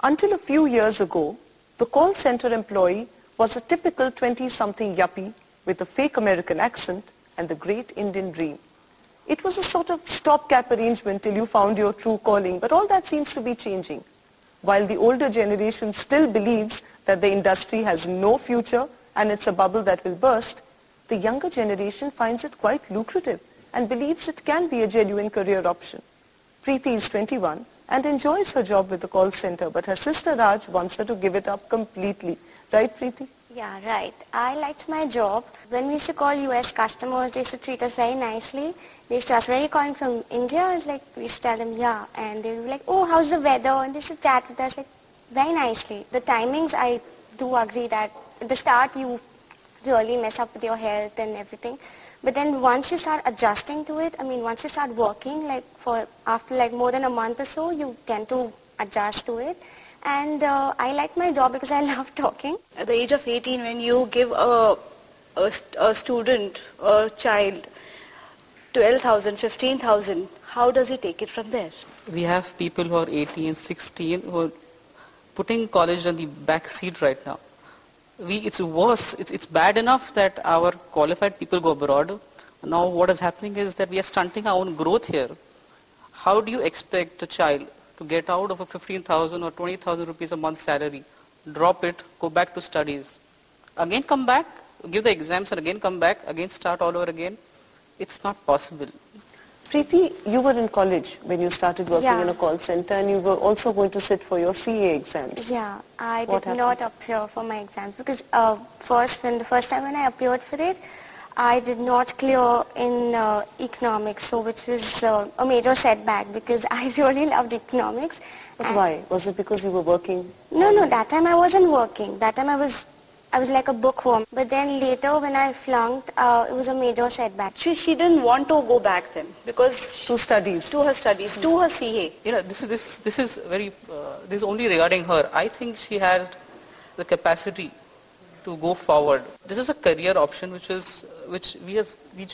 Until a few years ago, the call center employee was a typical 20-something yuppie with a fake American accent and the great Indian dream. It was a sort of stopgap arrangement till you found your true calling, but all that seems to be changing. While the older generation still believes that the industry has no future and it's a bubble that will burst, the younger generation finds it quite lucrative and believes it can be a genuine career option. Preeti is 21 and enjoys her job with the call center, but her sister Raj wants her to give it up completely. Right, Preeti? Yeah, right. I liked my job. When we used to call US customers, they used to treat us very nicely. They used to ask, where are you calling from? India? I was like, we used to tell them, yeah. And they would be like, oh, how's the weather? And they used to chat with us like very nicely. The timings, I do agree that at the start you really mess up with your health and everything. But then once you start adjusting to it, once you start working, after more than a month or so, you tend to adjust to it. And I like my job because I love talking. At the age of 18, when you give a student, a child, 12,000, 15,000, how does he take it from there? We have people who are 18, 16, who are putting college on the back seat right now. It's worse. It's bad enough that our qualified people go abroad. Now what is happening is that we are stunting our own growth here. How do you expect a child to get out of a 15,000 or 20,000 rupees a month salary, drop it, go back to studies, again come back, give the exams and again come back, again start all over again? It's not possible. Preeti, you were in college when you started working in a call center, and you were also going to sit for your CA exams. Yeah, I did not appear for my exams because the first time when I appeared for it, I did not clear in economics, so which was a major setback because I really loved economics. But why? Was it because you were working? No, that time I wasn't working. That time I was like a bookworm. But then later when I flunked, it was a major setback. She didn't want to go back then because to studies, to her CA. This is only regarding her. I think she has the capacity to go forward. This is a career option which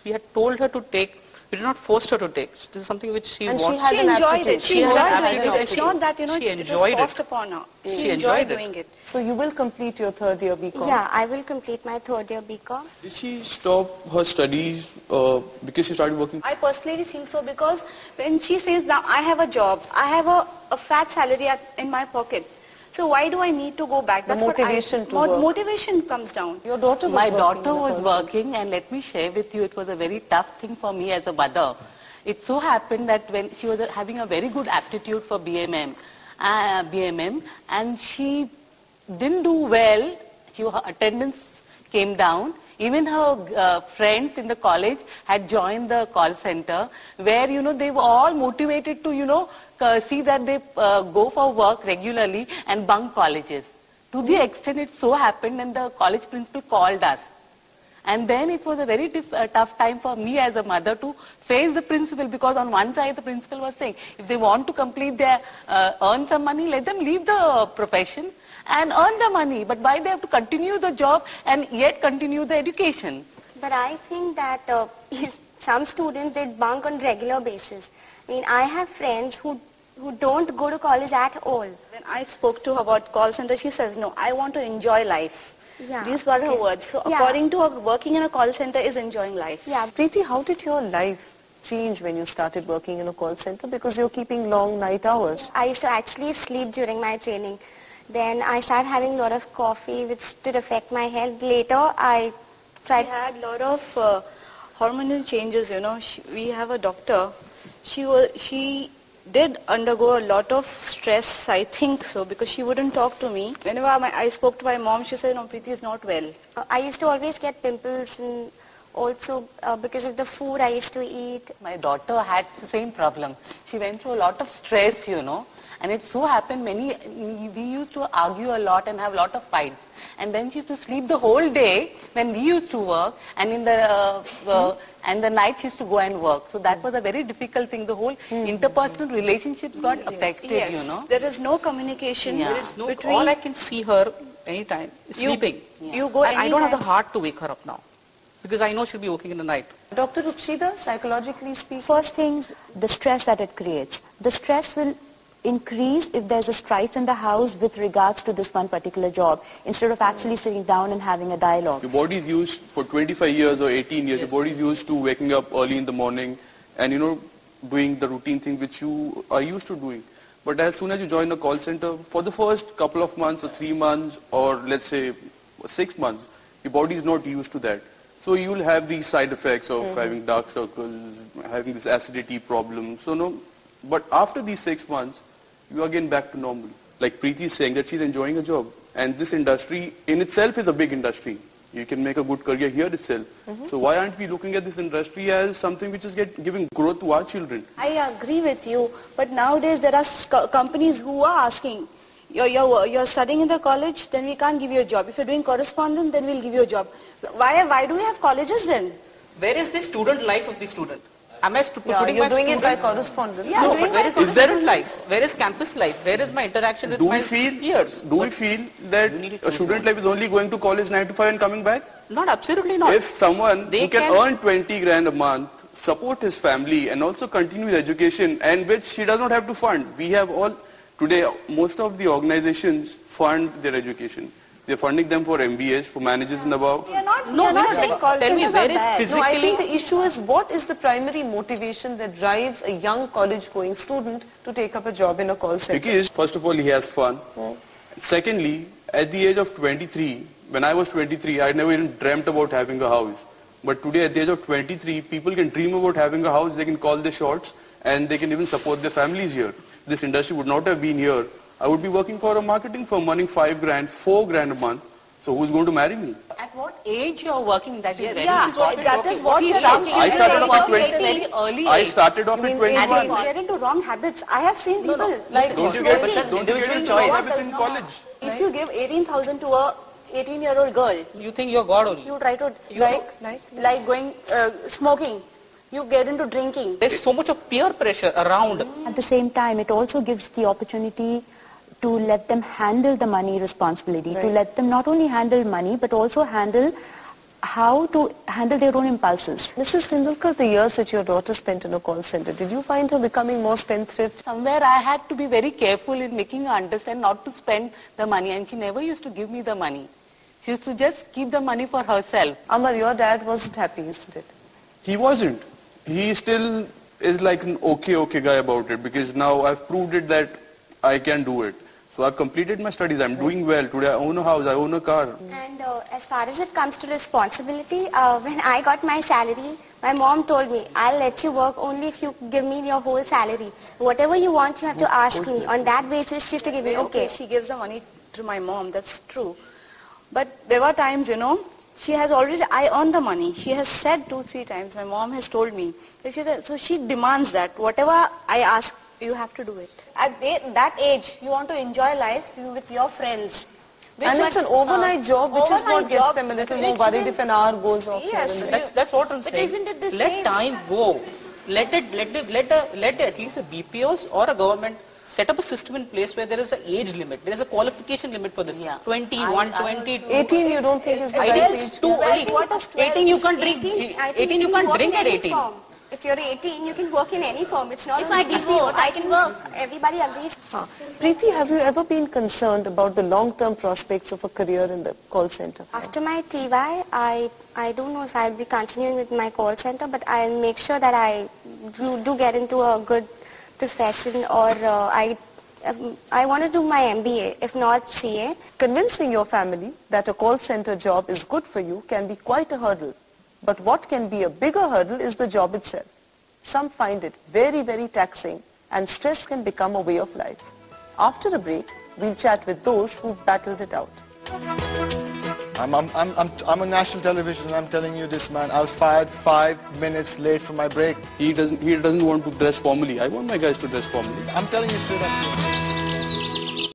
we had told her to take. We did not force her to take. This is something which she wants. She enjoyed it. She enjoyed doing it. It's not that she it was forced upon her. She enjoyed doing it. So you will complete your third year BCom? Yeah, I will complete my third year BCom. Did she stop her studies because she started working? I personally think so because when she says now I have a job, I have a fat salary in my pocket. So why do I need to go back? That's motivation comes down. Your daughter was My daughter was working, and let me share with you, it was a very tough thing for me as a mother. It so happened that when she was having a very good aptitude for BMM, and she didn't do well, her attendance came down. Even her friends in the college had joined the call center where, they were all motivated to, see that they go for work regularly and bunk colleges. To the extent it so happened and the college principal called us. And then it was a very tough time for me as a mother to face the principal because on one side the principal was saying, if they want to complete their, earn some money, let them leave the profession and earn the money, but why they have to continue the job and yet continue the education? But I think that some students, they bunk on regular basis. I have friends who don't go to college at all. When I spoke to her about call center, she says, no, I want to enjoy life. Yeah, These were her words. So according to her, working in a call center is enjoying life. Yeah. Preeti, how did your life change when you started working in a call center? Because you're keeping long night hours. I used to actually sleep during my training. Then I started having a lot of coffee, which did affect my health. Later, I tried... She had a lot of hormonal changes, we have a doctor. She did undergo a lot of stress, I think so, because she wouldn't talk to me. Whenever I spoke to my mom, she said, no, Preeti is not well. I used to always get pimples and also because of the food I used to eat. My daughter had the same problem. She went through a lot of stress, And it so happened we used to argue a lot and have a lot of fights. And then she used to sleep the whole day when we used to work, and in the night she used to go and work. So that was a very difficult thing. The whole interpersonal relationships got affected, There is no communication. There is no, all I can see her anytime is sleeping. You go I don't have the heart to wake her up now because I know she'll be working in the night. Dr. Rukshida, psychologically speaking? First things, the stress that it creates. The stress will increase if there's a strife in the house with regards to this one particular job, instead of actually sitting down and having a dialogue. Your body is used for 25 years or 18 years. Yes. Your body is used to waking up early in the morning and, doing the routine thing which you are used to doing. But as soon as you join a call center, for the first couple of months or 3 months or let's say 6 months, your body is not used to that. So you will have these side effects of having dark circles, having this acidity problem. So no, but after these 6 months, you are again back to normal. Like Preeti is saying that she's enjoying a job. And this industry in itself is a big industry. You can make a good career here itself. So why aren't we looking at this industry as something which is giving growth to our children? I agree with you, but nowadays there are companies who are asking, you're studying in the college, then we can't give you a job. If you're doing correspondence, then we'll give you a job. Why do we have colleges then? Where is the student life of the student? Am I putting you're my doing it by student? correspondence. Yeah, No, but where is the Is there- student life? Where is campus life? Where is my interaction with my peers? Do we feel that a student life is only going to college 9 to 5 and coming back? Not, absolutely not. If someone They who can can- earn 20 grand a month, support his family and also continue his education, and which he does not have to fund. We have today most of the organizations fund their education. They're funding them for MBAs, for managers and above. We are not saying no. call Tell me, centers where are is bad. physically... No, I think the issue is what is the primary motivation that drives a young college-going student to take up a job in a call center? Because first of all, he has fun. Secondly, at the age of 23, when I was 23, I never even dreamt about having a house. But today, at the age of 23, people can dream about having a house, they can call their shots, and they can even support their families here. This industry would not have been here. I would be working for a marketing firm, earning 5 grand, 4 grand a month. So who's going to marry me? At what age you're working that year? Yeah, that is what we are talking I started off at Very 20. early I age. started off at And 21. we get into wrong habits. I have seen people like Don't you get smoking. into habits in college? If you give 18,000 to a 18-year-old girl, You think you're God only. you try to like going smoking. You get into drinking. There's so much of peer pressure around. At the same time, it also gives the opportunity to let them handle the money responsibility, to let them not only handle money, but also handle how to handle their own impulses. Mrs. Tendulkar, the years that your daughter spent in a call center, did you find her becoming more spendthrift? Somewhere I had to be very careful in making her understand not to spend the money, and she never used to give me the money. She used to just keep the money for herself. Amar, your dad wasn't happy, isn't it? He wasn't. He still is like an okay guy about it, because now I've proved it that I can do it. So I've completed my studies. I'm doing well. Today I own a house. I own a car. And as far as it comes to responsibility, when I got my salary, my mom told me, I'll let you work only if you give me your whole salary. Whatever you want, you have to ask me. On that basis, she used to give me, okay. She gives the money to my mom, that's true. But there were times, she has already, I earn the money. She has said 2-3 times, my mom has told me. So she demands that whatever I ask, you have to do it. At that age, you want to enjoy life with your friends. And it's an overnight job, which is what gets them a little more worried if an hour goes off. Yes. Here and there. That's what I'm But saying. isn't it the Let same? time go. Let at least a BPOs or a government set up a system in place where there is an age limit. There is a qualification limit for this. Yeah. 21, 22. 18 you don't think is the I right think it's age? too early. What is 12? 18 you can't drink. 18 you can't drink at 18. If you're 18, you can work in any firm. It's not If only I can BPO. vote, I can work. Everybody agrees. Preeti, have you ever been concerned about the long-term prospects of a career in the call center? After my TY, I don't know if I'll be continuing with my call center, but I'll make sure that I do get into a good profession, or I want to do my MBA, if not CA. Convincing your family that a call center job is good for you can be quite a hurdle. But what can be a bigger hurdle is the job itself. Some find it very, very taxing, and stress can become a way of life. After a break, we'll chat with those who've battled it out. I'm on national television and I'm telling you this, man. I was fired 5 minutes late for my break. He doesn't want to dress formally. I want my guys to dress formally. I'm telling you straight up.